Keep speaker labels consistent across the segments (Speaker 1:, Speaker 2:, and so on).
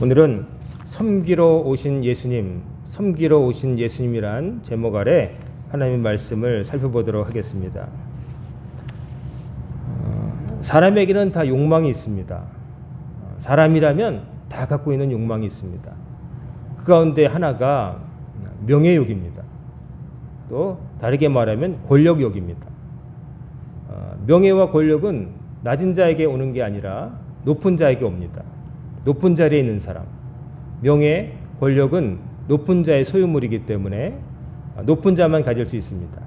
Speaker 1: 오늘은 섬기러 오신 예수님이란 제목 아래 하나님의 말씀을 살펴보도록 하겠습니다. 사람에게는 다 욕망이 있습니다. 사람이라면 다 갖고 있는 욕망이 있습니다. 그 가운데 하나가 명예욕입니다. 또 다르게 말하면 권력욕입니다. 명예와 권력은 낮은 자에게 오는 게 아니라 높은 자에게 옵니다. 높은 자리에 있는 사람, 명예, 권력은 높은 자의 소유물이기 때문에 높은 자만 가질 수 있습니다.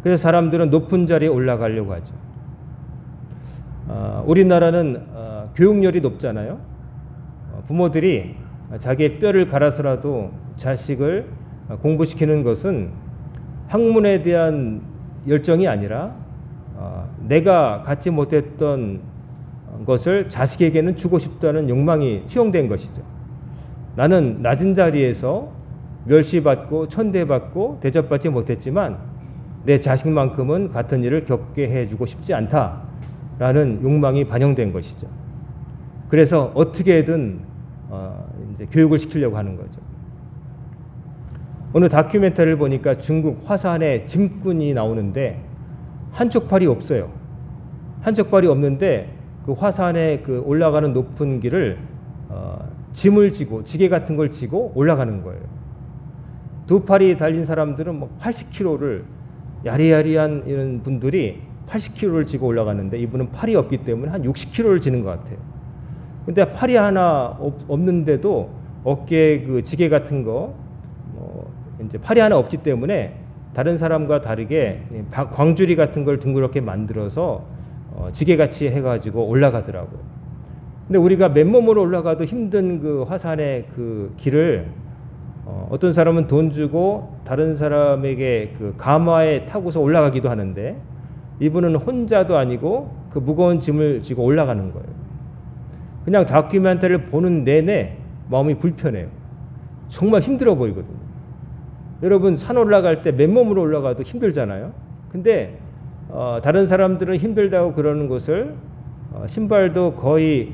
Speaker 1: 그래서 사람들은 높은 자리에 올라가려고 하죠. 우리나라는 교육열이 높잖아요. 부모들이 자기의 뼈를 갈아서라도 자식을 공부시키는 것은 학문에 대한 열정이 아니라 내가 갖지 못했던 것을 자식에게는 주고 싶다는 욕망이 투영된 것이죠. 나는 낮은 자리에서 멸시받고 천대받고 대접받지 못했지만 내 자식만큼은 같은 일을 겪게 해주고 싶지 않다라는 욕망이 반영된 것이죠. 그래서 어떻게든 이제 교육을 시키려고 하는 거죠. 어느 다큐멘터리를 보니까 중국 화산에 짐꾼이 나오는데 한쪽 팔이 없어요. 한쪽 팔이 없는데 그 화산에 그 올라가는 높은 길을 짐을 지고 지게 같은 걸 지고 올라가는 거예요. 두 팔이 달린 사람들은 뭐 80kg를 야리야리한 이런 분들이 80kg를 지고 올라가는데 이분은 팔이 없기 때문에 한 60kg를 지는 것 같아요. 근데 팔이 하나 없는데도 어깨에 그 지게 같은 거 이제 팔이 하나 없기 때문에 다른 사람과 다르게 광주리 같은 걸 둥그렇게 만들어서 지게같이 해가지고 올라가더라고요. 근데 우리가 맨몸으로 올라가도 힘든 그 화산의 그 길을 어떤 사람은 돈 주고 다른 사람에게 그 가마에 타고서 올라가기도 하는데 이분은 혼자도 아니고 그 무거운 짐을 지고 올라가는 거예요. 그냥 다큐멘터리를 보는 내내 마음이 불편해요. 정말 힘들어 보이거든요. 여러분 산 올라갈 때 맨몸으로 올라가도 힘들잖아요. 근데 다른 사람들은 힘들다고 그러는 것을 신발도 거의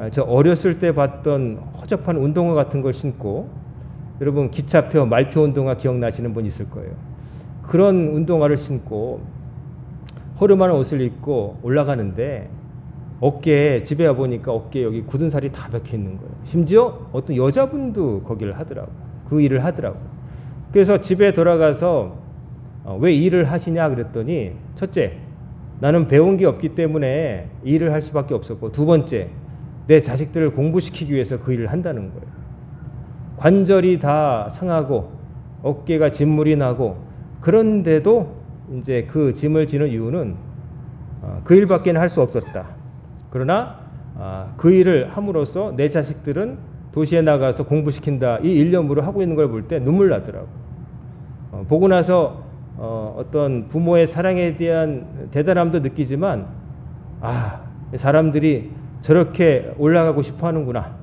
Speaker 1: 저 어렸을 때 봤던 허접한 운동화 같은 걸 신고, 여러분 기차표 말표 운동화 기억나시는 분 있을 거예요. 그런 운동화를 신고 허름한 옷을 입고 올라가는데 어깨에, 집에 와보니까 어깨에 여기 굳은 살이 다 박혀 있는 거예요. 심지어 어떤 여자분도 거기를 하더라고요. 그 일을 하더라고요. 그래서 집에 돌아가서 왜 일을 하시냐 그랬더니, 첫째, 나는 배운 게 없기 때문에 일을 할 수밖에 없었고, 두 번째, 내 자식들을 공부시키기 위해서 그 일을 한다는 거예요. 관절이 다 상하고 어깨가 진물이 나고, 그런데도 이제 그 짐을 지는 이유는 그 일밖에 할 수 없었다. 그러나 그 일을 함으로써 내 자식들은 도시에 나가서 공부시킨다, 이 일념으로 하고 있는 걸 볼 때 눈물 나더라고요. 보고 나서 어떤 부모의 사랑에 대한 대단함도 느끼지만, 사람들이 저렇게 올라가고 싶어 하는구나.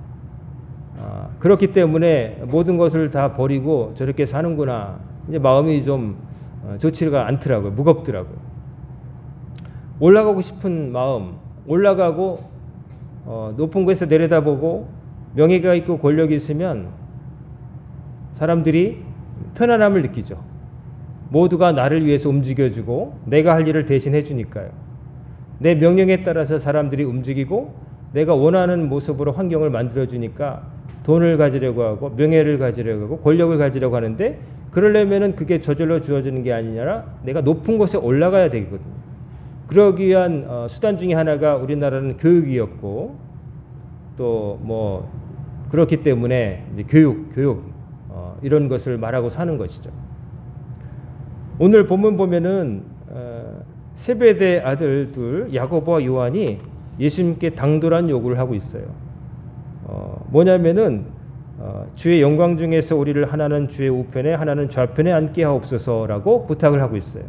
Speaker 1: 그렇기 때문에 모든 것을 다 버리고 저렇게 사는구나. 이제 마음이 좀 좋지가 않더라고요. 무겁더라고요. 올라가고 싶은 마음, 올라가고 높은 곳에서 내려다보고 명예가 있고 권력이 있으면 사람들이 편안함을 느끼죠. 모두가 나를 위해서 움직여주고 내가 할 일을 대신 해주니까요. 내 명령에 따라서 사람들이 움직이고 내가 원하는 모습으로 환경을 만들어주니까 돈을 가지려고 하고 명예를 가지려고 하고 권력을 가지려고 하는데, 그러려면은 그게 저절로 주어지는 게 아니라 내가 높은 곳에 올라가야 되거든요. 그러기 위한 수단 중에 하나가 우리나라는 교육이었고, 또 뭐 그렇기 때문에 이제 교육 이런 것을 말하고 사는 것이죠. 오늘 본문 보면은 세베대 아들 둘 야고보와 요한이 예수님께 당돌한 요구를 하고 있어요. 뭐냐면은 주의 영광 중에서 우리를 하나는 주의 우편에 하나는 좌편에 앉게 하옵소서라고 부탁을 하고 있어요.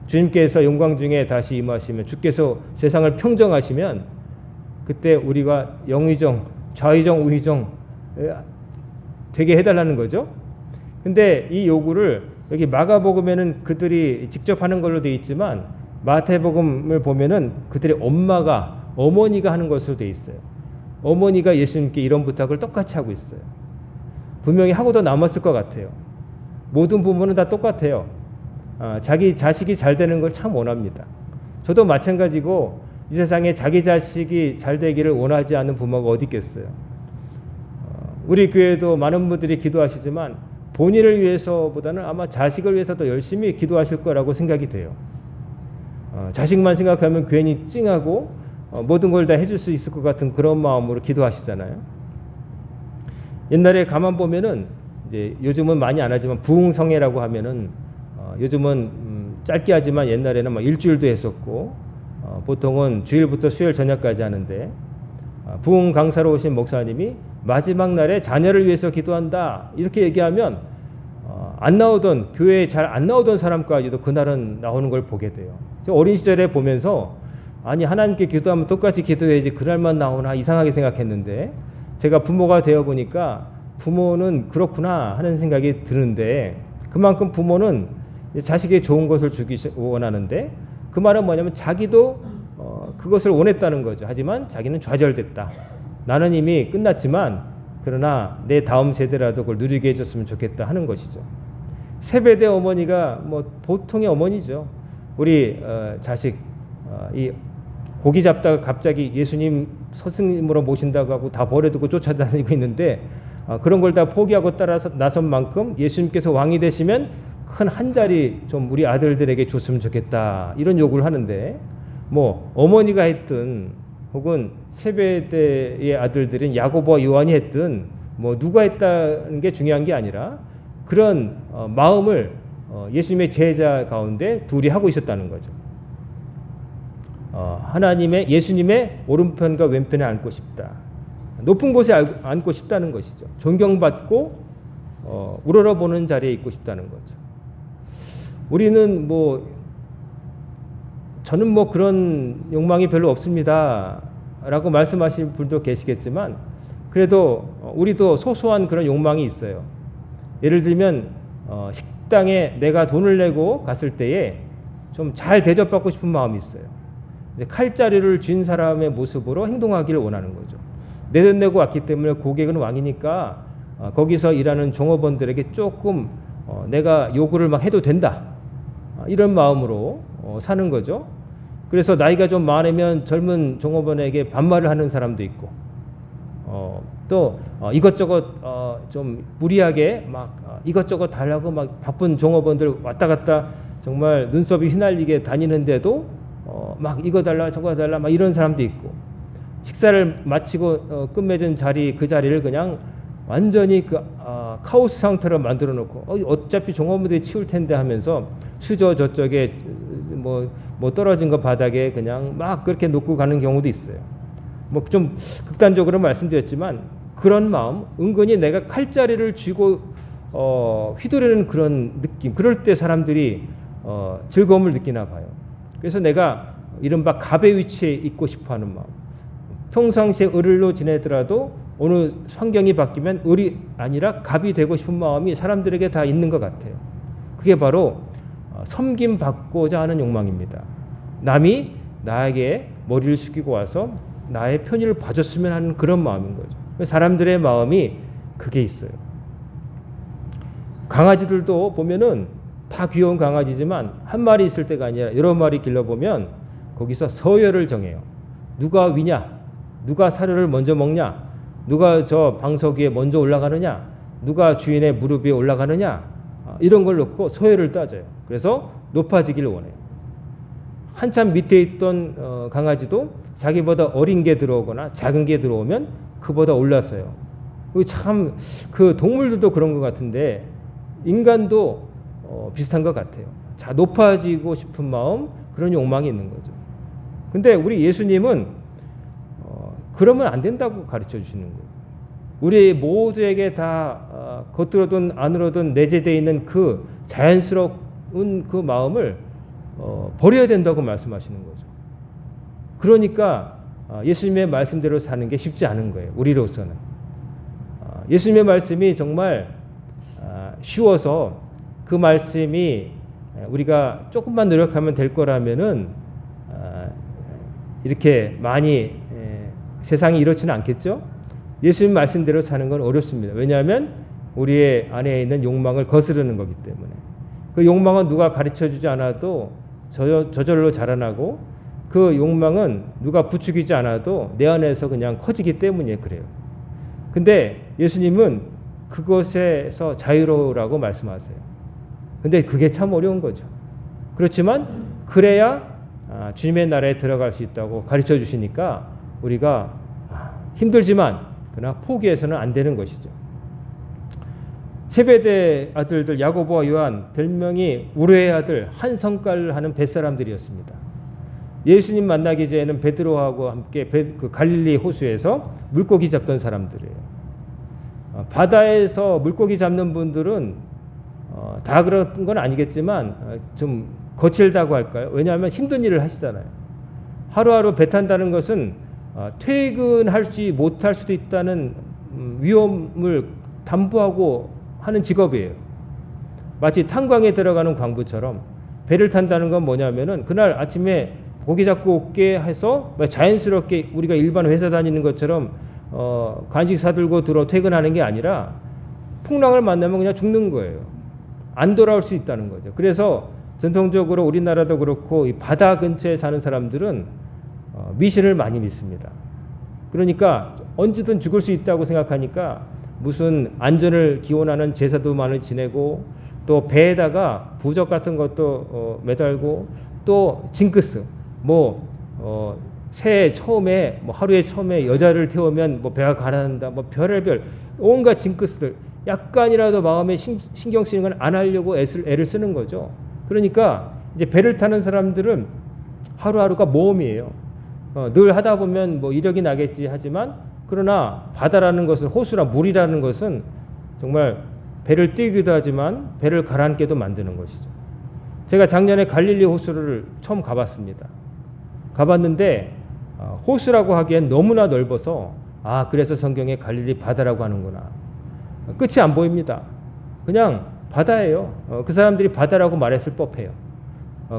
Speaker 1: 주님께서 영광 중에 다시 임하시면, 주께서 세상을 평정하시면 그때 우리가 영의정, 좌의정, 우의정 되게 해달라는 거죠. 근데 이 요구를 여기 마가복음에는 그들이 직접 하는 걸로 돼 있지만 마태복음을 보면은 그들의 어머니가 하는 것으로 돼 있어요. 어머니가 예수님께 이런 부탁을 똑같이 하고 있어요. 분명히 하고도 남았을 것 같아요. 모든 부모는 다 똑같아요. 자기 자식이 잘 되는 걸 참 원합니다. 저도 마찬가지고 이 세상에 자기 자식이 잘 되기를 원하지 않는 부모가 어디 있겠어요. 우리 교회도 많은 분들이 기도하시지만 본인을 위해서보다는 아마 자식을 위해서 더 열심히 기도하실 거라고 생각이 돼요. 자식만 생각하면 괜히 찡하고 모든 걸 다 해줄 수 있을 것 같은 그런 마음으로 기도하시잖아요. 옛날에 가만 보면은 이제 요즘은 많이 안 하지만 부흥성회라고 하면은 요즘은 짧게 하지만 옛날에는 막 일주일도 했었고 보통은 주일부터 수요일 저녁까지 하는데 부흥 강사로 오신 목사님이 마지막 날에 자녀를 위해서 기도한다 이렇게 얘기하면 안 나오던 교회에 잘 안 나오던 사람까지도 그날은 나오는 걸 보게 돼요. 저 어린 시절에 보면서 아니 하나님께 기도하면 똑같이 기도해야지 그날만 나오나 이상하게 생각했는데 제가 부모가 되어 보니까 부모는 그렇구나 하는 생각이 드는데 그만큼 부모는 자식에게 좋은 것을 주기 원하는데 그 말은 뭐냐면 자기도 그것을 원했다는 거죠. 하지만 자기는 좌절됐다. 나는 이미 끝났지만 그러나 내 다음 세대라도 그걸 누리게 해줬으면 좋겠다 하는 것이죠. 세베대 어머니가 뭐 보통의 어머니죠. 우리 자식 이 고기 잡다가 갑자기 예수님 스승님으로 모신다고 하고 다 버려두고 쫓아다니고 있는데 그런 걸 다 포기하고 따라서 나선 만큼 예수님께서 왕이 되시면 큰 한 자리 좀 우리 아들들에게 줬으면 좋겠다 이런 요구를 하는데 뭐 어머니가 했든 혹은 세베대의 아들들인 야고보와 요한이 했든 뭐 누가 했다는 게 중요한 게 아니라 그런 마음을 예수님의 제자 가운데 둘이 하고 있었다는 거죠. 하나님의 예수님의 오른편과 왼편에 앉고 싶다. 높은 곳에 앉고 싶다는 것이죠. 존경받고 우러러보는 자리에 있고 싶다는 거죠. 우리는 저는 뭐 그런 욕망이 별로 없습니다 라고 말씀하신 분도 계시겠지만 그래도 우리도 소소한 그런 욕망이 있어요. 예를 들면 식당에 내가 돈을 내고 갔을 때에 좀 잘 대접받고 싶은 마음이 있어요. 칼자루를 쥔 사람의 모습으로 행동하기를 원하는 거죠. 내 돈 내고 왔기 때문에 고객은 왕이니까 거기서 일하는 종업원들에게 조금 내가 요구를 막 해도 된다. 이런 마음으로 사는 거죠. 그래서 나이가 좀 많으면 젊은 종업원에게 반말을 하는 사람도 있고 또 이것저것 좀 무리하게 막 이것저것 달라고 막 바쁜 종업원들 왔다 갔다 정말 눈썹이 휘날리게 다니는데도 막 이거 달라 저거 달라 막 이런 사람도 있고 식사를 마치고 끝맺은 자리 그 자리를 그냥 완전히 카오스 상태로 만들어 놓고 어차피 종업원들이 치울 텐데 하면서 수저 저쪽에 뭐 떨어진 거 바닥에 그냥 막 그렇게 놓고 가는 경우도 있어요. 뭐 좀 극단적으로 말씀드렸지만 그런 마음 은근히 내가 칼자리를 쥐고 휘두르는 그런 느낌 그럴 때 사람들이 즐거움을 느끼나 봐요. 그래서 내가 이른바 갑의 위치에 있고 싶어하는 마음 평상시에 을로 지내더라도 어느 환경이 바뀌면 을이 아니라 갑이 되고 싶은 마음이 사람들에게 다 있는 것 같아요. 그게 바로 섬김 받고자 하는 욕망입니다. 남이 나에게 머리를 숙이고 와서 나의 편의를 봐줬으면 하는 그런 마음인 거죠. 사람들의 마음이 그게 있어요. 강아지들도 보면은 다 귀여운 강아지지만 한 마리 있을 때가 아니라 여러 마리 길러보면 거기서 서열을 정해요. 누가 위냐? 누가 사료를 먼저 먹냐? 누가 저 방석 위에 먼저 올라가느냐? 누가 주인의 무릎 위에 올라가느냐? 이런 걸 놓고 서열을 따져요. 그래서 높아지기를 원해요. 한참 밑에 있던 강아지도 자기보다 어린 게 들어오거나 작은 게 들어오면 그보다 올라서요. 참 그 동물들도 그런 것 같은데 인간도 비슷한 것 같아요. 자, 높아지고 싶은 마음 그런 욕망이 있는 거죠. 근데 우리 예수님은 그러면 안 된다고 가르쳐 주시는 거예요. 우리 모두에게 다 겉으로든 안으로든 내재되어 있는 그 자연스러운 그 마음을 버려야 된다고 말씀하시는 거죠. 그러니까 예수님의 말씀대로 사는 게 쉽지 않은 거예요. 우리로서는. 예수님의 말씀이 정말 쉬워서 그 말씀이 우리가 조금만 노력하면 될 거라면은 이렇게 많이 세상이 이렇지는 않겠죠? 예수님 말씀대로 사는 건 어렵습니다. 왜냐하면 우리의 안에 있는 욕망을 거스르는 거기 때문에. 그 욕망은 누가 가르쳐주지 않아도 저절로 자라나고, 그 욕망은 누가 부추기지 않아도 내 안에서 그냥 커지기 때문에 그래요. 근데 예수님은 그것에서 자유로우라고 말씀하세요. 근데 그게 참 어려운 거죠. 그렇지만 그래야 주님의 나라에 들어갈 수 있다고 가르쳐 주시니까 우리가 힘들지만 그러나 포기해서는 안 되는 것이죠. 세베대 아들들 야고보와 요한, 별명이 우르의 아들, 한 성깔을 하는 뱃사람들이었습니다. 예수님 만나기 전에는 베드로하고 함께 그 갈릴리 호수에서 물고기 잡던 사람들이에요. 바다에서 물고기 잡는 분들은 다 그런 건 아니겠지만 좀 거칠다고 할까요? 왜냐하면 힘든 일을 하시잖아요. 하루하루 배 탄다는 것은 퇴근할지 못할 수도 있다는 위험을 담보하고 하는 직업이에요. 마치 탄광에 들어가는 광부처럼 배를 탄다는 건 뭐냐면은 그날 아침에 고기 잡고 올게 해서 자연스럽게 우리가 일반 회사 다니는 것처럼 간식 사들고 들어 퇴근하는 게 아니라 풍랑을 만나면 그냥 죽는 거예요. 안 돌아올 수 있다는 거죠. 그래서 전통적으로 우리나라도 그렇고 이 바다 근처에 사는 사람들은 미신을 많이 믿습니다. 그러니까 언제든 죽을 수 있다고 생각하니까 무슨 안전을 기원하는 제사도 많이 지내고, 또 배에다가 부적 같은 것도 매달고, 또 징크스 새해 처음에 하루에 처음에 여자를 태우면 배가 가라앉는다, 별의별 온갖 징크스들, 약간이라도 마음에 신경 쓰이는 건 안 하려고 애를 쓰는 거죠. 그러니까 이제 배를 타는 사람들은 하루하루가 모험이에요. 늘 하다 보면 이력이 나겠지 하지만, 그러나 바다라는 것은, 호수나 물이라는 것은 정말 배를 띄기도 하지만 배를 가라앉게도 만드는 것이죠. 제가 작년에 갈릴리 호수를 처음 가봤습니다. 가봤는데 호수라고 하기엔 너무나 넓어서 그래서 성경에 갈릴리 바다라고 하는구나. 끝이 안 보입니다. 그냥 바다예요. 그 사람들이 바다라고 말했을 법해요.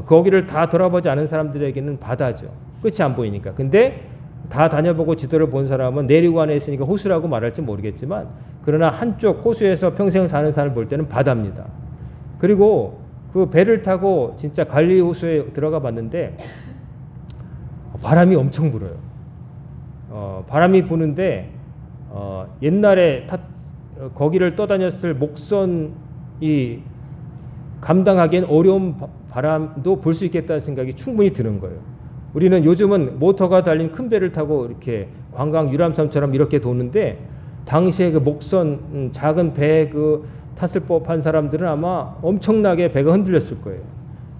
Speaker 1: 거기를 다 돌아보지 않은 사람들에게는 바다죠. 끝이 안 보이니까. 근데 다 다녀보고 지도를 본 사람은 내륙안에 있으니까 호수라고 말할지 모르겠지만, 그러나 한쪽 호수에서 평생 사는 사람을 볼 때는 바다입니다. 그리고 그 배를 타고 진짜 갈릴리 호수에 들어가 봤는데 바람이 엄청 불어요. 바람이 부는데 옛날에 거기를 떠다녔을 목선이 감당하기엔 어려운 바람도 불 수 있겠다는 생각이 충분히 드는 거예요. 우리는 요즘은 모터가 달린 큰 배를 타고 이렇게 관광 유람선처럼 이렇게 도는데, 당시에 그 목선 작은 배 탔을 법한 사람들은 아마 엄청나게 배가 흔들렸을 거예요.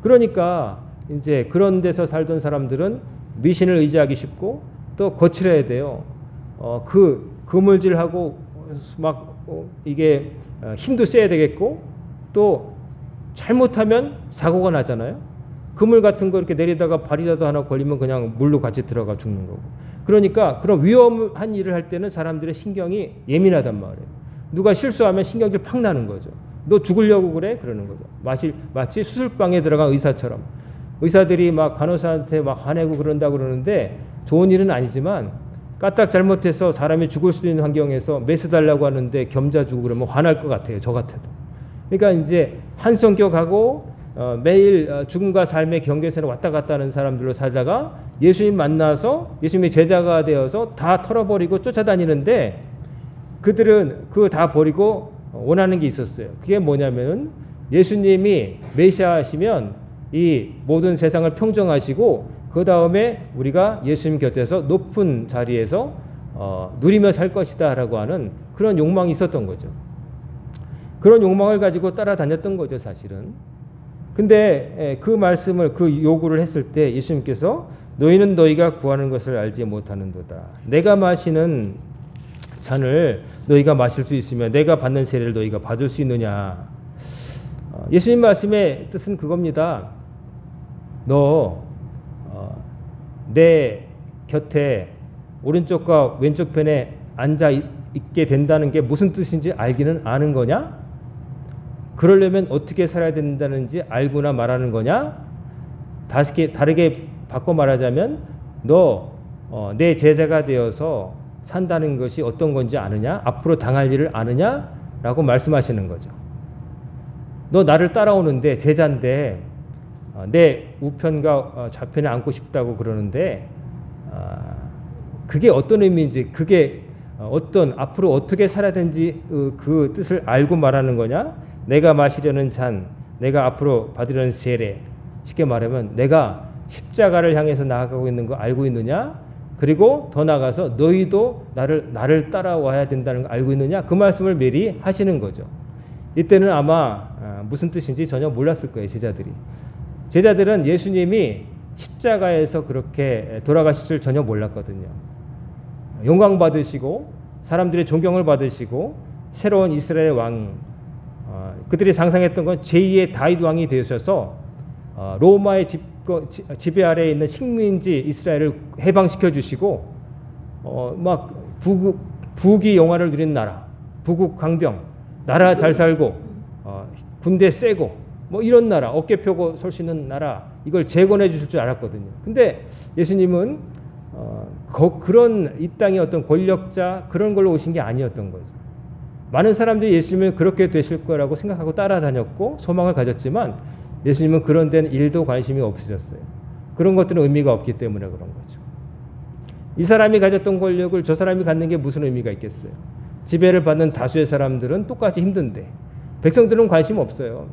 Speaker 1: 그러니까 이제 그런 데서 살던 사람들은 미신을 의지하기 쉽고 또 거칠어야 돼요. 그물질하고 이게 힘도 세야 되겠고, 또 잘못하면 사고가 나잖아요. 그물 같은 거 이렇게 내리다가 발이라도 하나 걸리면 그냥 물로 같이 들어가 죽는 거고. 그러니까 그런 위험한 일을 할 때는 사람들의 신경이 예민하단 말이에요. 누가 실수하면 신경질 팍 나는 거죠. 너 죽으려고 그래? 그러는 거죠. 마치 수술방에 들어간 의사처럼. 의사들이 간호사한테 화내고 그런다고 그러는데 좋은 일은 아니지만, 까딱 잘못해서 사람이 죽을 수 있는 환경에서 메스 달라고 하는데 겸자 주고 그러면 화날 것 같아요. 저 같아도. 그러니까 이제 한 성격하고 매일 죽음과 삶의 경계선을 왔다 갔다 하는 사람들로 살다가 예수님 만나서 예수님의 제자가 되어서 다 털어버리고 쫓아다니는데, 그들은 그거 다 버리고 원하는 게 있었어요. 그게 뭐냐면은 예수님이 메시아시면 이 모든 세상을 평정하시고, 그 다음에 우리가 예수님 곁에서 높은 자리에서 누리며 살 것이다 라고 하는 그런 욕망이 있었던 거죠. 그런 욕망을 가지고 따라다녔던 거죠, 사실은. 근데 그 말씀을, 그 요구를 했을 때 예수님께서 너희는 너희가 구하는 것을 알지 못하는도다. 내가 마시는 잔을 너희가 마실 수 있으며 내가 받는 세례를 너희가 받을 수 있느냐. 예수님 말씀의 뜻은 그겁니다. 너 내 곁에 오른쪽과 왼쪽 편에 앉아 있게 된다는 게 무슨 뜻인지 알기는 아는 거냐? 그러려면 어떻게 살아야 된다는지 알고나 말하는 거냐? 다르게 바꿔 말하자면 너 내 제자가 되어서 산다는 것이 어떤 건지 아느냐? 앞으로 당할 일을 아느냐? 라고 말씀하시는 거죠. 너 나를 따라오는데 제자인데 내 우편과 좌편에 앉고 싶다고 그러는데 그게 어떤 의미인지 그게 어떤 앞으로 어떻게 살아야 되는지 그 뜻을 알고 말하는 거냐? 내가 마시려는 잔, 내가 앞으로 받으려는 세례, 쉽게 말하면 내가 십자가를 향해서 나아가고 있는 거 알고 있느냐? 그리고 더 나아가서 너희도 나를 따라와야 된다는 거 알고 있느냐? 그 말씀을 미리 하시는 거죠. 이때는 아마 무슨 뜻인지 전혀 몰랐을 거예요, 제자들이. 제자들은 예수님이 십자가에서 그렇게 돌아가실 줄 전혀 몰랐거든요. 영광 받으시고 사람들의 존경을 받으시고 새로운 이스라엘 왕, 그들이 상상했던 건 제2의 다윗 왕이 되셔서 로마의 지배 아래에 있는 식민지 이스라엘을 해방시켜 주시고 막 부귀 영화를 누리는 나라, 부국 강병, 나라 잘 살고 군대 세고 뭐 이런 나라, 어깨 펴고 설 수 있는 나라, 이걸 재건해 주실 줄 알았거든요. 근데 예수님은 그런 이 땅의 어떤 권력자 그런 걸로 오신 게 아니었던 거죠. 많은 사람들이 예수님을 그렇게 되실 거라고 생각하고 따라다녔고 소망을 가졌지만 예수님은 그런 데는 일도 관심이 없으셨어요. 그런 것들은 의미가 없기 때문에 그런 거죠. 이 사람이 가졌던 권력을 저 사람이 갖는 게 무슨 의미가 있겠어요. 지배를 받는 다수의 사람들은 똑같이 힘든데 백성들은 관심 없어요.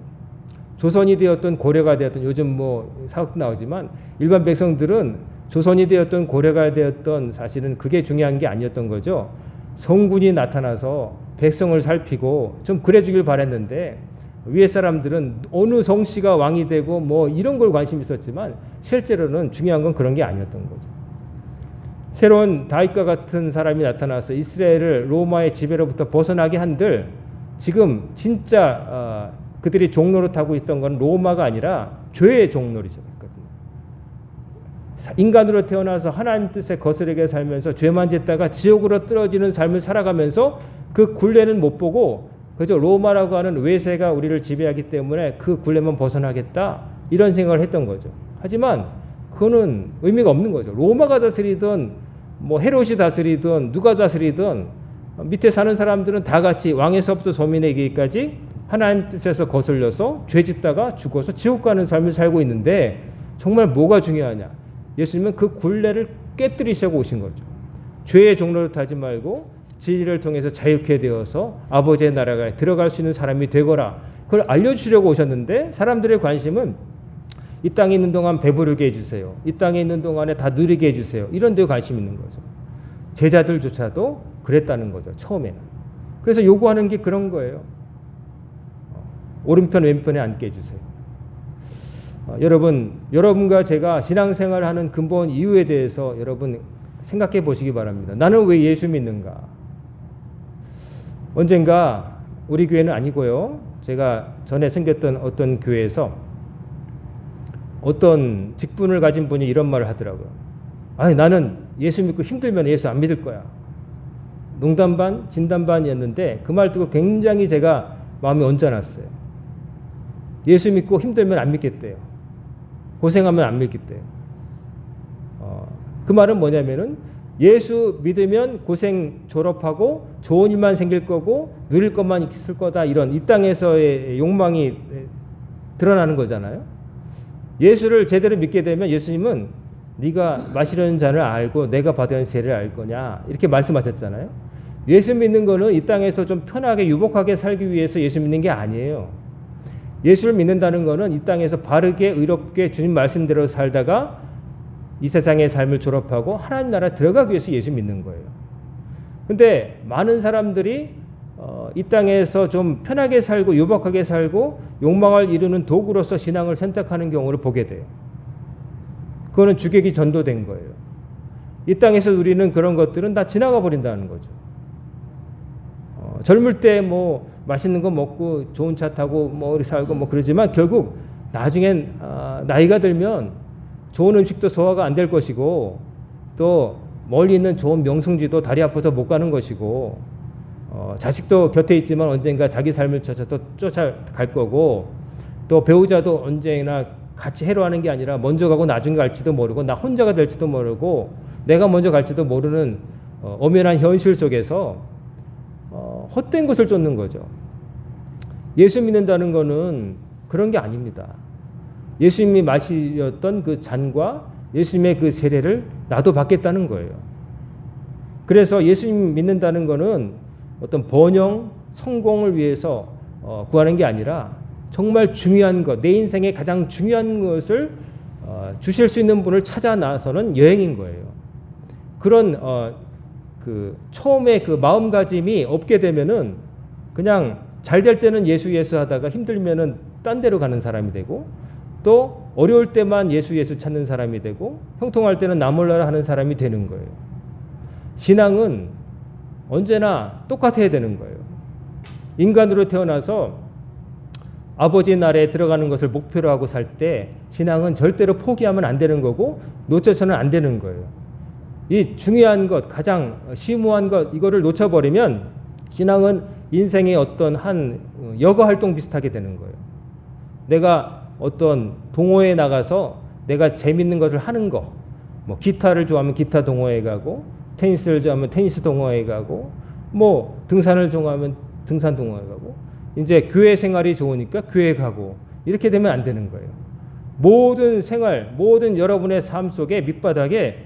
Speaker 1: 조선이 되었던 고려가 되었던 요즘 뭐 사극도 나오지만 일반 백성들은 조선이 되었던 고려가 되었던 사실은 그게 중요한 게 아니었던 거죠. 성군이 나타나서 백성을 살피고 좀 그래 주길 바랬는데 위에 사람들은 어느 성씨가 왕이 되고 뭐 이런 걸 관심이 있었지만 실제로는 중요한 건 그런 게 아니었던 거죠. 새로운 다윗과 같은 사람이 나타나서 이스라엘을 로마의 지배로부터 벗어나게 한들 지금 진짜 그들이 종노릇하고 있던 건 로마가 아니라 죄의 종노릇이었거든요. 인간으로 태어나서 하나님 뜻에 거스르게 살면서 죄만 짓다가 지옥으로 떨어지는 삶을 살아가면서 그 굴레는 못 보고 그저 로마라고 하는 외세가 우리를 지배하기 때문에 그 굴레만 벗어나겠다 이런 생각을 했던 거죠. 하지만 그거는 의미가 없는 거죠. 로마가 다스리든 뭐 헤롯이 다스리든 누가 다스리든 밑에 사는 사람들은 다 같이 왕에서부터 서민에게까지 하나님 뜻에서 거슬려서 죄 짓다가 죽어서 지옥 가는 삶을 살고 있는데 정말 뭐가 중요하냐? 예수님은 그 굴레를 깨뜨리시고 오신 거죠. 죄의 종로를 타지 말고 진리를 통해서 자유케 되어서 아버지의 나라가 들어갈 수 있는 사람이 되거라. 그걸 알려주시려고 오셨는데 사람들의 관심은 이 땅에 있는 동안 배부르게 해주세요. 이 땅에 있는 동안에 다 누리게 해주세요. 이런 데 관심 있는 거죠. 제자들조차도 그랬다는 거죠. 처음에는. 그래서 요구하는 게 그런 거예요. 오른편 왼편에 앉게 해주세요. 여러분과 제가 신앙생활을 하는 근본 이유에 대해서 여러분 생각해 보시기 바랍니다. 나는 왜 예수 믿는가? 언젠가 우리 교회는 아니고요. 제가 전에 생겼던 어떤 교회에서 어떤 직분을 가진 분이 이런 말을 하더라고요. 아니 나는 예수 믿고 힘들면 예수 안 믿을 거야. 농담 반 진담 반이었는데 그 말 듣고 굉장히 제가 마음이 언짢았어요. 예수 믿고 힘들면 안 믿겠대요. 고생하면 안 믿겠대요. 그 말은 뭐냐면은 예수 믿으면 고생 졸업하고 좋은 일만 생길 거고 누릴 것만 있을 거다 이런 이 땅에서의 욕망이 드러나는 거잖아요. 예수를 제대로 믿게 되면 예수님은 네가 마시려는 잔을 알고 내가 받은 세례를 알 거냐 이렇게 말씀하셨잖아요. 예수 믿는 거는 이 땅에서 좀 편하게 유복하게 살기 위해서 예수 믿는 게 아니에요. 예수를 믿는다는 거는 이 땅에서 바르게 의롭게 주님 말씀대로 살다가 이 세상의 삶을 졸업하고 하나님 나라 들어가기 위해서 예수 믿는 거예요. 근데 많은 사람들이 이 땅에서 좀 편하게 살고 유복하게 살고 욕망을 이루는 도구로서 신앙을 선택하는 경우를 보게 돼요. 그거는 주객이 전도된 거예요. 이 땅에서 누리는 그런 것들은 다 지나가 버린다는 거죠. 젊을 때 뭐 맛있는 거 먹고 좋은 차 타고 뭐 우리 살고 뭐 그러지만 결국 나중엔 나이가 들면 좋은 음식도 소화가 안 될 것이고 또 멀리 있는 좋은 명승지도 다리 아파서 못 가는 것이고 자식도 곁에 있지만 언젠가 자기 삶을 찾아서 쫓아갈 거고 또 배우자도 언제나 같이 해로하는 게 아니라 먼저 가고 나중에 갈지도 모르고 나 혼자가 될지도 모르고 내가 먼저 갈지도 모르는 엄연한 현실 속에서 헛된 것을 쫓는 거죠. 예수 믿는다는 것은 그런 게 아닙니다. 예수님이 마시렸던 그 잔과 예수님의 그 세례를 나도 받겠다는 거예요. 그래서 예수님 믿는다는 것은 어떤 번영, 성공을 위해서 구하는 게 아니라 정말 중요한 것, 내 인생의 가장 중요한 것을 주실 수 있는 분을 찾아 나서는 여행인 거예요. 그런 그 처음에 그 마음가짐이 없게 되면은 그냥 잘 될 때는 예수 예수 하다가 힘들면은 딴 데로 가는 사람이 되고, 또 어려울 때만 예수 예수 찾는 사람이 되고, 형통할 때는 나 몰라라 하는 사람이 되는 거예요. 신앙은 언제나 똑같아야 되는 거예요. 인간으로 태어나서 아버지 나라에 들어가는 것을 목표로 하고 살 때 신앙은 절대로 포기하면 안 되는 거고 놓쳐서는 안 되는 거예요. 이 중요한 것, 가장 심오한 것, 이거를 놓쳐버리면 신앙은 인생의 어떤 한 여가 활동 비슷하게 되는 거예요. 내가 어떤 동호회에 나가서 내가 재밌는 것을 하는 거, 뭐 기타를 좋아하면 기타 동호회에 가고, 테니스를 좋아하면 테니스 동호회에 가고, 뭐 등산을 좋아하면 등산 동호회 가고, 이제 교회 생활이 좋으니까 교회 가고, 이렇게 되면 안 되는 거예요. 모든 생활, 모든 여러분의 삶 속에 밑바닥에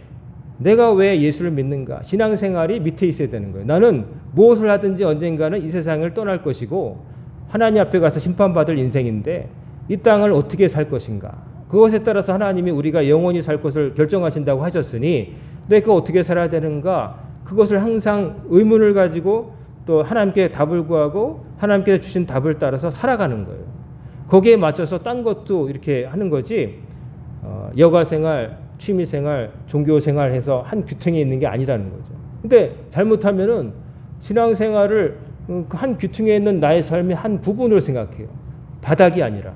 Speaker 1: 내가 왜 예수를 믿는가, 신앙생활이 밑에 있어야 되는 거예요. 나는 무엇을 하든지 언젠가는 이 세상을 떠날 것이고 하나님 앞에 가서 심판받을 인생인데 이 땅을 어떻게 살 것인가, 그것에 따라서 하나님이 우리가 영원히 살 것을 결정하신다고 하셨으니 내가 어떻게 살아야 되는가, 그것을 항상 의문을 가지고 또 하나님께 답을 구하고 하나님께서 주신 답을 따라서 살아가는 거예요. 거기에 맞춰서 딴 것도 이렇게 하는 거지, 여가생활, 취미생활, 종교생활 해서 한 규통에 있는 게 아니라는 거죠. 근데 잘못하면은 신앙생활을 한 규통에 있는 나의 삶의 한 부분으로 생각해요. 바닥이 아니라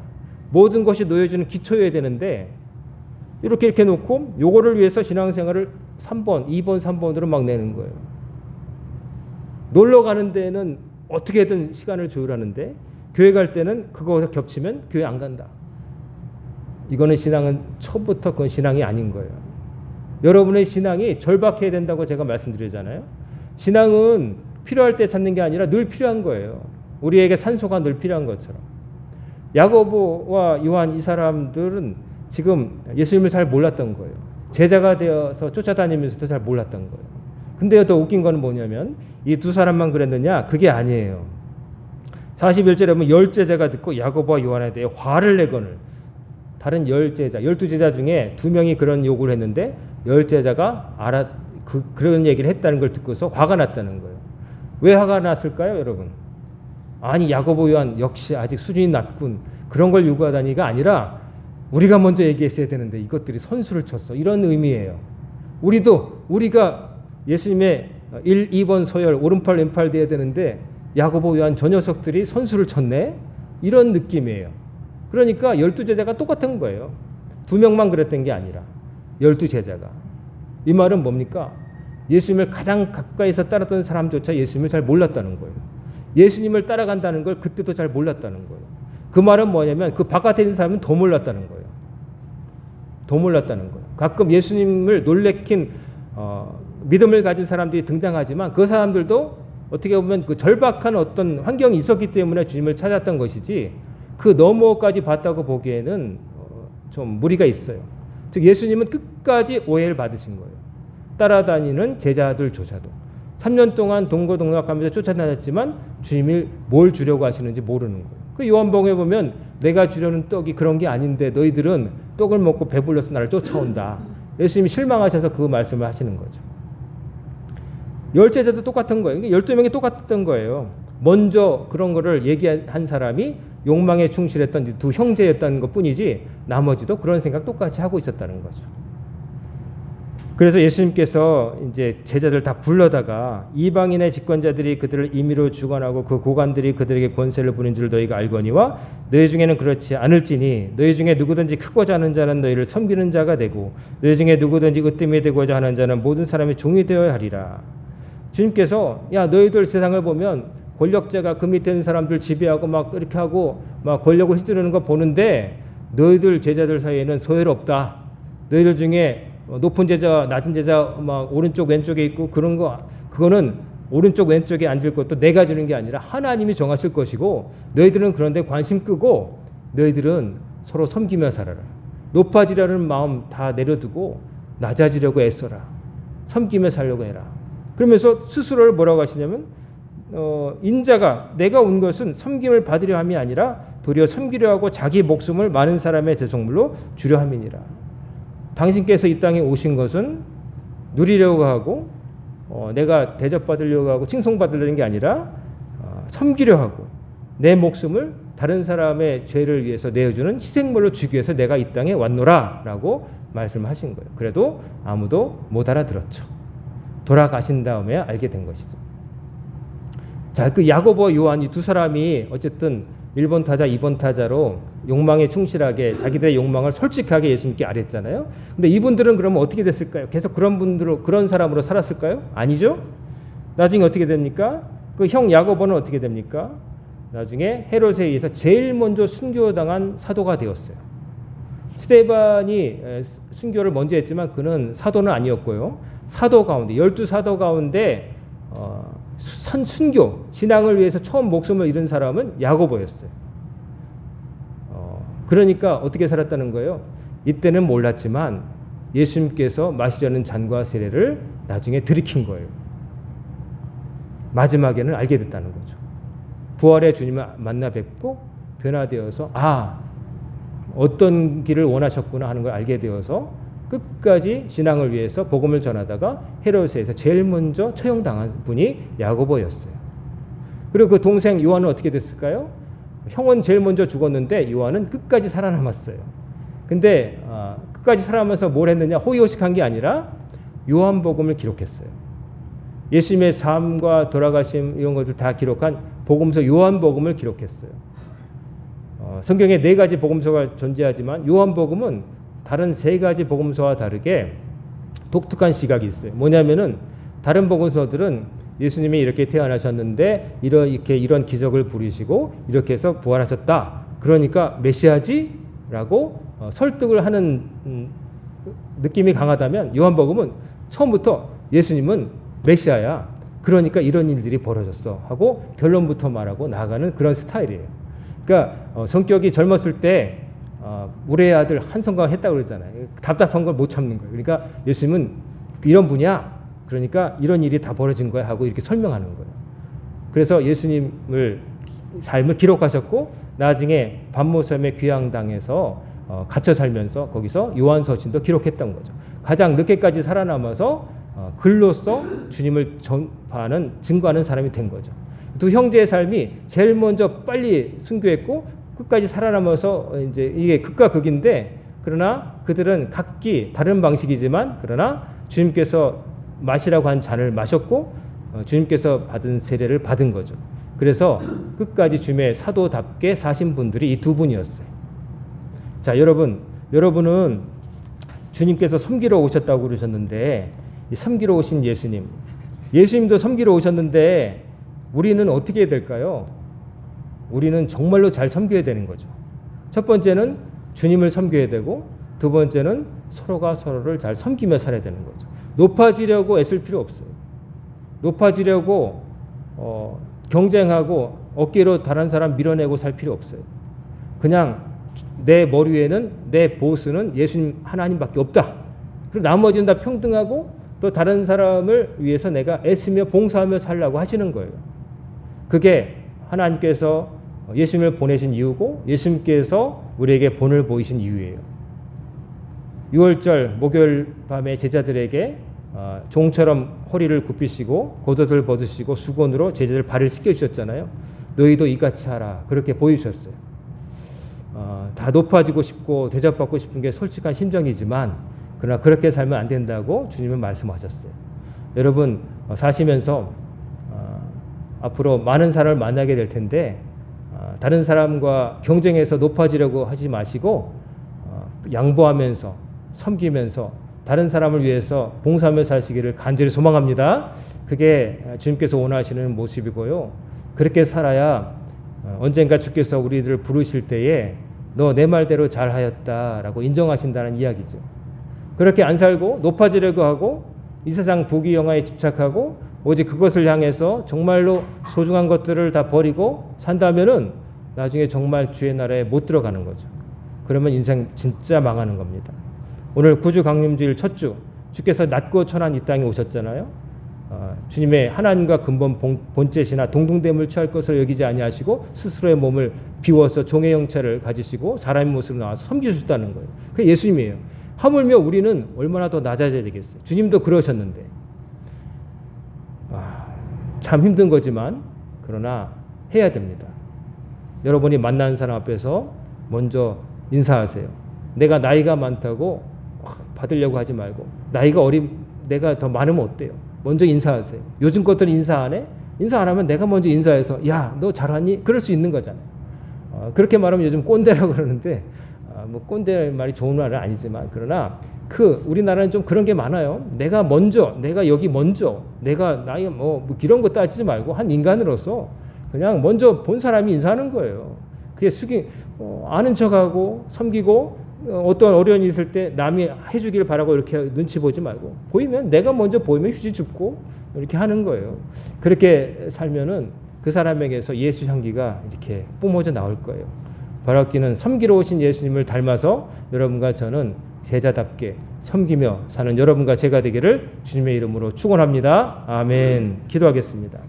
Speaker 1: 모든 것이 놓여지는 기초여야 되는데 이렇게 놓고 요거를 위해서 신앙생활을 3번, 2번, 3번으로 막 내는 거예요. 놀러 가는 데는 어떻게든 시간을 조율하는데 교회 갈 때는 그거 겹치면 교회 안 간다. 이거는 신앙은 처음부터 그건 신앙이 아닌 거예요. 여러분의 신앙이 절박해야 된다고 제가 말씀드리잖아요. 신앙은 필요할 때 찾는 게 아니라 늘 필요한 거예요. 우리에게 산소가 늘 필요한 것처럼. 야고보와 요한 이 사람들은 지금 예수님을 잘 몰랐던 거예요. 제자가 되어서 쫓아다니면서도 잘 몰랐던 거예요. 근데 더 웃긴 거는 뭐냐면 이 두 사람만 그랬느냐? 그게 아니에요. 41절에 보면 10제자가 듣고 야고보와 요한에 대해 화를 내거늘, 다른 10제자, 12제자 중에 2명이 그런 요구를 했는데 10제자가 그런 얘기를 했다는 걸 듣고서 화가 났다는 거예요. 왜 화가 났을까요, 여러분? 아니, 야고보 요한 역시 아직 수준이 낮군, 그런 걸 요구하다니가 아니라 우리가 먼저 얘기했어야 되는데 이것들이 선수를 쳤어, 이런 의미예요. 우리가 예수님의 1, 2번 서열 오른팔 왼팔 돼야 되는데 야고보 요한 저 녀석들이 선수를 쳤네, 이런 느낌이에요. 그러니까 12제자가 똑같은 거예요. 2명만 그랬던 게 아니라 12제자가. 이 말은 뭡니까? 예수님을 가장 가까이서 따랐던 사람조차 예수님을 잘 몰랐다는 거예요. 예수님을 따라간다는 걸 그때도 잘 몰랐다는 거예요. 그 말은 뭐냐면 그 바깥에 있는 사람은 더 몰랐다는 거예요. 더 몰랐다는 거예요. 가끔 예수님을 놀래킨 믿음을 가진 사람들이 등장하지만 그 사람들도 어떻게 보면 그 절박한 어떤 환경이 있었기 때문에 주님을 찾았던 것이지 그 너머까지 봤다고 보기에는 좀 무리가 있어요. 즉 예수님은 끝까지 오해를 받으신 거예요. 따라다니는 제자들조차도 3년 동안 동고동락하면서 쫓아다녔지만 주님이 뭘 주려고 하시는지 모르는 거예요. 그 요한복음에 보면 내가 주려는 떡이 그런 게 아닌데 너희들은 떡을 먹고 배불러서 나를 쫓아온다. 예수님이 실망하셔서 그 말씀을 하시는 거죠. 10제자도 똑같은 거예요. 12명이 똑같던 거예요. 먼저 그런 거를 얘기한 사람이 욕망에 충실했던 두 형제였다는 것 뿐이지 나머지도 그런 생각 똑같이 하고 있었다는 거죠. 그래서 예수님께서 이제 제자들 다 불러다가 이방인의 집권자들이 그들을 임의로 주관하고 그 고관들이 그들에게 권세를 부린 줄 너희가 알거니와 너희 중에는 그렇지 않을지니 너희 중에 누구든지 크고자 하는 자는 너희를 섬기는 자가 되고 너희 중에 누구든지 으뜸이 되고자 하는 자는 모든 사람의 종이 되어야 하리라. 주님께서 야 너희들 세상을 보면 권력자가 그 밑에 있는 사람들 지배하고 막 이렇게 하고 막 권력을 휘두르는 거 보는데 너희들 제자들 사이에는 소외롭다. 너희들 중에 높은 제자, 낮은 제자 막 오른쪽 왼쪽에 있고 그런 거 그거는 오른쪽 왼쪽에 앉을 것도 내가 주는 게 아니라 하나님이 정하실 것이고 너희들은 그런데 관심 끄고 너희들은 서로 섬기며 살아라. 높아지려는 마음 다 내려두고 낮아지려고 애써라. 섬기며 살려고 해라. 그러면서 스스로를 뭐라고 하시냐면 인자가 내가 온 것은 섬김을 받으려 함이 아니라 도리어 섬기려 하고 자기 목숨을 많은 사람의 대속물로 주려 함이니라. 당신께서 이 땅에 오신 것은 누리려고 하고 내가 대접받으려고 하고 칭송받으려는 게 아니라 섬기려 하고 내 목숨을 다른 사람의 죄를 위해서 내어주는 희생물로 주기 위해서 내가 이 땅에 왔노라 라고 말씀하신 거예요. 그래도 아무도 못 알아들었죠. 돌아가신 다음에 알게 된 것이죠. 자, 그 야고보 요한 이 두 사람이 어쨌든 1번 타자, 2번 타자로 욕망에 충실하게 자기들의 욕망을 솔직하게 예수님께 아뢰잖아요. 근데 이분들은 그러면 어떻게 됐을까요? 계속 그런 사람으로 살았을까요? 아니죠. 나중에 어떻게 됩니까? 그 형 야고보는 어떻게 됩니까? 나중에 헤롯에 의해서 제일 먼저 순교당한 사도가 되었어요. 스데반이 순교를 먼저 했지만 그는 사도는 아니었고요. 사도 가운데 12사도 가운데 순교 신앙을 위해서 처음 목숨을 잃은 사람은 야고보였어요. 그러니까 어떻게 살았다는 거예요? 이때는 몰랐지만 예수님께서 마시려는 잔과 세례를 나중에 들이킨 거예요. 마지막에는 알게 됐다는 거죠. 부활의 주님을 만나 뵙고 변화되어서 어떤 길을 원하셨구나 하는 걸 알게 되어서 끝까지 신앙을 위해서 복음을 전하다가 헤롯에서 제일 먼저 처형당한 분이 야고보였어요. 그리고 그 동생 요한은 어떻게 됐을까요? 형은 제일 먼저 죽었는데 요한은 끝까지 살아남았어요. 근데 끝까지 살아남아서 뭘 했느냐? 호의호식한 게 아니라 요한복음을 기록했어요. 예수님의 삶과 돌아가심 이런 것들 다 기록한 복음서 요한복음을 기록했어요. 성경에 4가지 복음서가 존재하지만 요한복음은 다른 3가지 복음서와 다르게 독특한 시각이 있어요. 뭐냐면은 다른 복음서들은 예수님이 이렇게 태어나셨는데 이런 기적을 부리시고 이렇게 해서 부활하셨다. 그러니까 메시아지라고 설득을 하는 느낌이 강하다면 요한복음은 처음부터 예수님은 메시아야. 그러니까 이런 일들이 벌어졌어 하고 결론부터 말하고 나아가는 그런 스타일이에요. 그러니까 성격이 젊었을 때 우리의 아들 한성광 했다고 그러잖아요. 답답한 걸 못 참는 거예요. 그러니까 예수님은 이런 분이야. 그러니까 이런 일이 다 벌어진 거야 하고 이렇게 설명하는 거예요. 그래서 예수님을 삶을 기록하셨고 나중에 반모섬에 귀양당해서 갇혀 살면서 거기서 요한서신도 기록했던 거죠. 가장 늦게까지 살아남아서 글로써 주님을 전파하는 증거하는 사람이 된 거죠. 두 형제의 삶이 제일 먼저 빨리 순교했고 끝까지 살아남아서 이제 이게 극과 극인데 그러나 그들은 각기 다른 방식이지만 그러나 주님께서 마시라고 한 잔을 마셨고 주님께서 받은 세례를 받은 거죠. 그래서 끝까지 주님의 사도답게 사신 분들이 이 두 분이었어요. 자, 여러분은 주님께서 섬기러 오셨다고 그러셨는데 이 섬기러 오신 예수님도 섬기러 오셨는데 우리는 어떻게 해야 될까요? 우리는 정말로 잘 섬겨야 되는 거죠. 첫 번째는 주님을 섬겨야 되고 두 번째는 서로가 서로를 잘 섬기며 살아야 되는 거죠. 높아지려고 애쓸 필요 없어요. 높아지려고 경쟁하고 어깨로 다른 사람 밀어내고 살 필요 없어요. 그냥 내 머리 위에는 내 보스는 예수님 하나님밖에 없다. 그리고 나머지는 다 평등하고 또 다른 사람을 위해서 내가 애쓰며 봉사하며 살라고 하시는 거예요. 그게 하나님께서 예수님을 보내신 이유고 예수님께서 우리에게 본을 보이신 이유예요. 6월절 목요일 밤에 제자들에게 종처럼 허리를 굽히시고 겉옷을 벗으시고 수건으로 제자들 발을 씻겨주셨잖아요. 너희도 이같이 하라. 그렇게 보여주셨어요. 다 높아지고 싶고 대접받고 싶은 게 솔직한 심정이지만 그러나 그렇게 살면 안 된다고 주님은 말씀하셨어요. 여러분 사시면서 앞으로 많은 사람을 만나게 될 텐데 다른 사람과 경쟁해서 높아지려고 하지 마시고 양보하면서 섬기면서 다른 사람을 위해서 봉사하며 사시기를 간절히 소망합니다. 그게 주님께서 원하시는 모습이고요. 그렇게 살아야 언젠가 주께서 우리들을 부르실 때에 너 내 말대로 잘하였다라고 인정하신다는 이야기죠. 그렇게 안 살고 높아지려고 하고 이 세상 부귀영화에 집착하고 오직 그것을 향해서 정말로 소중한 것들을 다 버리고 산다면은 나중에 정말 주의 나라에 못 들어가는 거죠. 그러면 인생 진짜 망하는 겁니다. 오늘 구주 강림주일 첫 주, 주께서 낮고 천한 이 땅에 오셨잖아요. 주님의 하나님과 근본 본체시나 동등됨을 취할 것을 여기지 아니하시고 스스로의 몸을 비워서 종의 형체를 가지시고 사람의 모습으로 나와서 섬기셨다는 거예요. 그게 예수님이에요. 하물며 우리는 얼마나 더 낮아져야 되겠어요. 주님도 그러셨는데. 참 힘든 거지만 그러나 해야 됩니다. 여러분이 만나는 사람 앞에서 먼저 인사하세요. 내가 나이가 많다고 받으려고 하지 말고 나이가 내가 더 많으면 어때요? 먼저 인사하세요. 요즘 것들은 인사 안 해? 인사 안 하면 내가 먼저 인사해서 야, 너 잘하니? 그럴 수 있는 거잖아요. 그렇게 말하면 요즘 꼰대라고 그러는데 뭐 꼰대 말이 좋은 말은 아니지만 그러나 우리나라는 좀 그런 게 많아요. 내가 여기 먼저, 내가 나이가 뭐 이런 거 따지지 말고 한 인간으로서 그냥 먼저 본 사람이 인사하는 거예요. 그게 아는 척하고 섬기고 어떤 어려움이 있을 때 남이 해주길 바라고 이렇게 눈치 보지 말고 내가 먼저 보이면 휴지 줍고 이렇게 하는 거예요. 그렇게 살면은 그 사람에게서 예수 향기가 이렇게 뿜어져 나올 거예요. 바라기는 섬기러 오신 예수님을 닮아서 여러분과 저는 제자답게 섬기며 사는 여러분과 제가 되기를 주님의 이름으로 축원합니다. 아멘. 기도하겠습니다.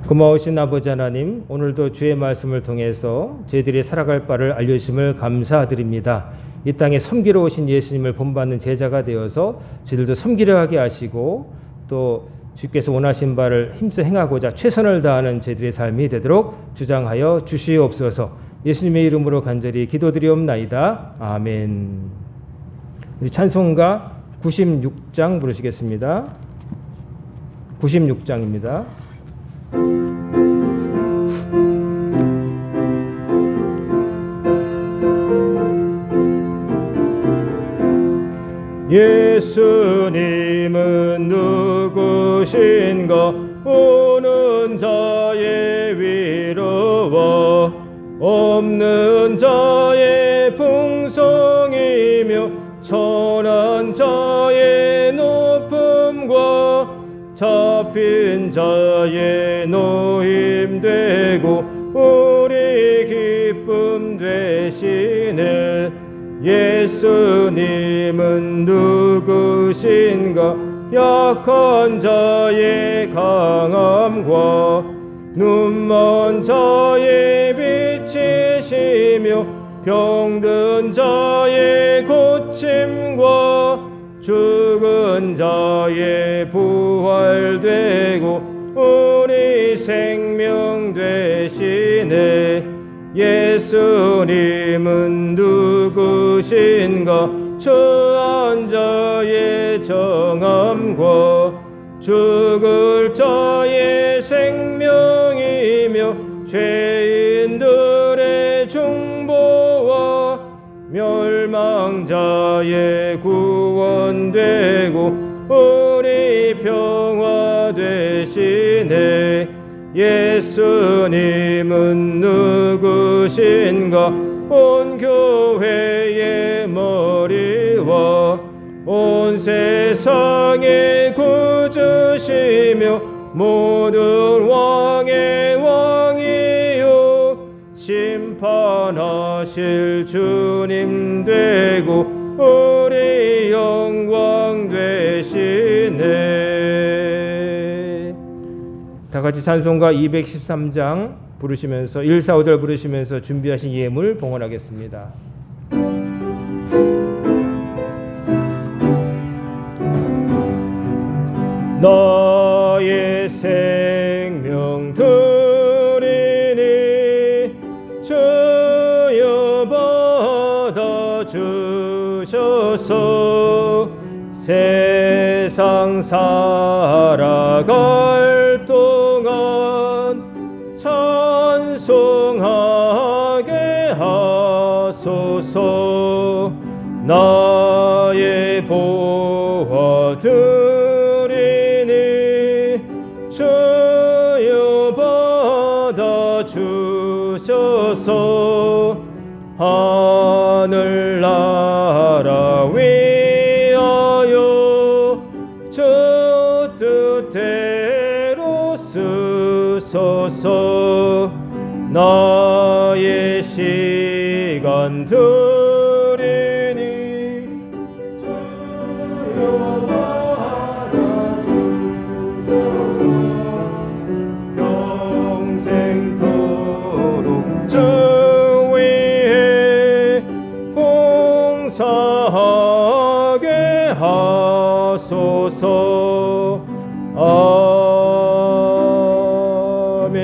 Speaker 1: 고마우신 아버지 하나님, 오늘도 주의 말씀을 통해서 저희들이 살아갈 바를 알려주심을 감사드립니다. 이 땅에 섬기러 오신 예수님을 본받는 제자가 되어서 저희들도 섬기려 하게 하시고 또 주께서 원하신 바를 힘써 행하고자 최선을 다하는 저희들의 삶이 되도록 주장하여 주시옵소서. 예수님의 이름으로 간절히 기도드리옵나이다. 아멘. 우리 찬송가 96장 부르시겠습니다. 96장입니다. 예수님은 누구신가 오는 자의 위로와 없는 자의 풍성이며 천한 자의 높음과 잡힌 자의 노임되고 우리 기쁨 되시네. 예수님은 누구신가 약한 자의 강함과 눈먼 자의 빛이시며 병든 자의 고침과 죽은 자의 부활되고 우리 생명 되시네. 예수님은 누구신가 처한 자의 정함과 죽을 자의 생명이며 죄인들의 중보와 멸망자의 구원되고 우리 평화 되시네. 예수님은 누구신가 온 교회의 머리와 온 세상의 구주시며 모든 왕의 왕이요 심판하실 주님 되고 우리 영광 되시네. 다 같이 찬송가 213장 부르시면서 1, 4, 5절 부르시면서 준비하신 예물 봉헌하겠습니다. 나의 생명 드리니 주여 받아주셔서 세상 살아갈 동안 찬송하게 하소서. 나의 보화 드리니 주여 받아주셔서 하늘나라 주소서. 나의 시간 드리니 주여 받아주소서. 평생토록 주 위에 봉사하게 하소서. 아멘.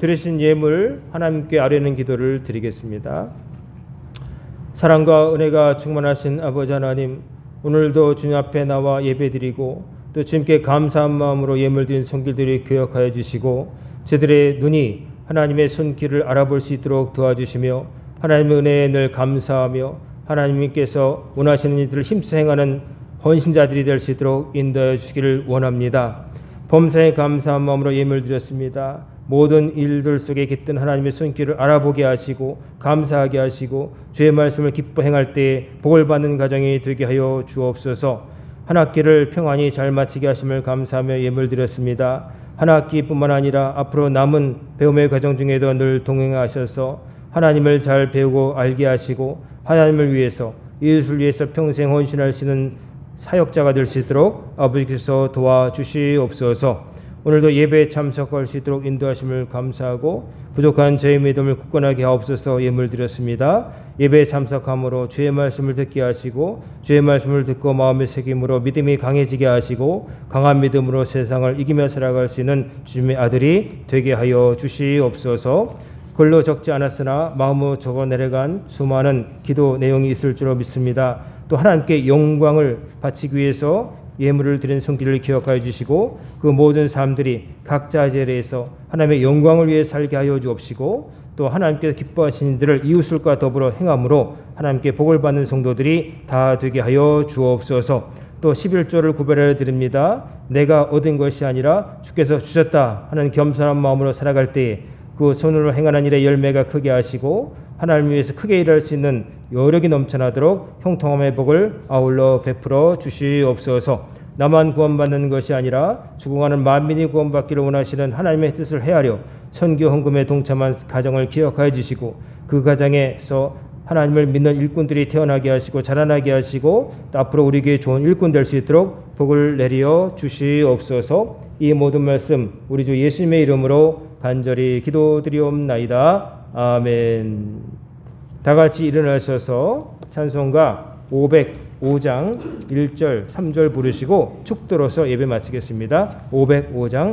Speaker 1: 들으신 예물 하나님께 아뢰는 기도를 드리겠습니다. 사랑과 은혜가 충만하신 아버지 하나님, 오늘도 주님 앞에 나와 예배드리고 또 주님께 감사한 마음으로 예물 드린 손길들이 기억하여 주시고 저들의 눈이 하나님의 손길을 알아볼 수 있도록 도와주시며 하나님의 은혜에 늘 감사하며 하나님께서 원하시는 일들을 힘써 행하는 헌신자들이 될 수 있도록 인도하여 주시기를 원합니다. 범사에 감사한 마음으로 예물 드렸습니다. 모든 일들 속에 깃든 하나님의 손길을 알아보게 하시고 감사하게 하시고 주의 말씀을 기뻐 행할 때에 복을 받는 가정이 되게 하여 주옵소서. 한 학기를 평안히 잘 마치게 하심을 감사하며 예물 드렸습니다. 한 학기뿐만 아니라 앞으로 남은 배움의 과정 중에도 늘 동행하셔서 하나님을 잘 배우고 알게 하시고 하나님을 위해서 이웃을 위해서 평생 헌신할 수 있는 사역자가 될 수 있도록 아버지께서 도와주시옵소서. 오늘도 예배에 참석할 수 있도록 인도하심을 감사하고 부족한 저의 믿음을 굳건하게 하옵소서. 예물 드렸습니다. 예배에 참석함으로 주의 말씀을 듣게 하시고 주의 말씀을 듣고 마음의 새김으로 믿음이 강해지게 하시고 강한 믿음으로 세상을 이기며 살아갈 수 있는 주님의 아들이 되게 하여 주시옵소서. 글로 적지 않았으나 마음으로 적어 내려간 수많은 기도 내용이 있을 줄로 믿습니다. 또 하나님께 영광을 바치기 위해서 예물을 드린 손길을 기억하여 주시고 그 모든 사람들이 각자 자리에서 하나님의 영광을 위해 살게 하여 주옵시고 또 하나님께서 기뻐하시는 일들을 이웃들과 더불어 행함으로 하나님께 복을 받는 성도들이 다 되게 하여 주옵소서. 또 11조를 구별하여 드립니다. 내가 얻은 것이 아니라 주께서 주셨다 하는 겸손한 마음으로 살아갈 때에 그 손으로 행하는 일의 열매가 크게 하시고 하나님을 위해서 크게 일할 수 있는 여력이 넘쳐나도록 형통함의 복을 아울러 베풀어 주시옵소서. 나만 구원받는 것이 아니라 죽어가는 만민이 구원받기를 원하시는 하나님의 뜻을 헤아려 선교 헌금에 동참한 가정을 기억하여 주시고 그 가정에서 하나님을 믿는 일꾼들이 태어나게 하시고 자라나게 하시고 또 앞으로 우리 교회 좋은 일꾼 될 수 있도록 복을 내려 주시옵소서. 이 모든 말씀 우리 주 예수님의 이름으로 간절히 기도드리옵나이다. 아멘. 다 같이 일어나셔서 찬송가 505장 1절 3절 부르시고 축도로서 예배 마치겠습니다. 505장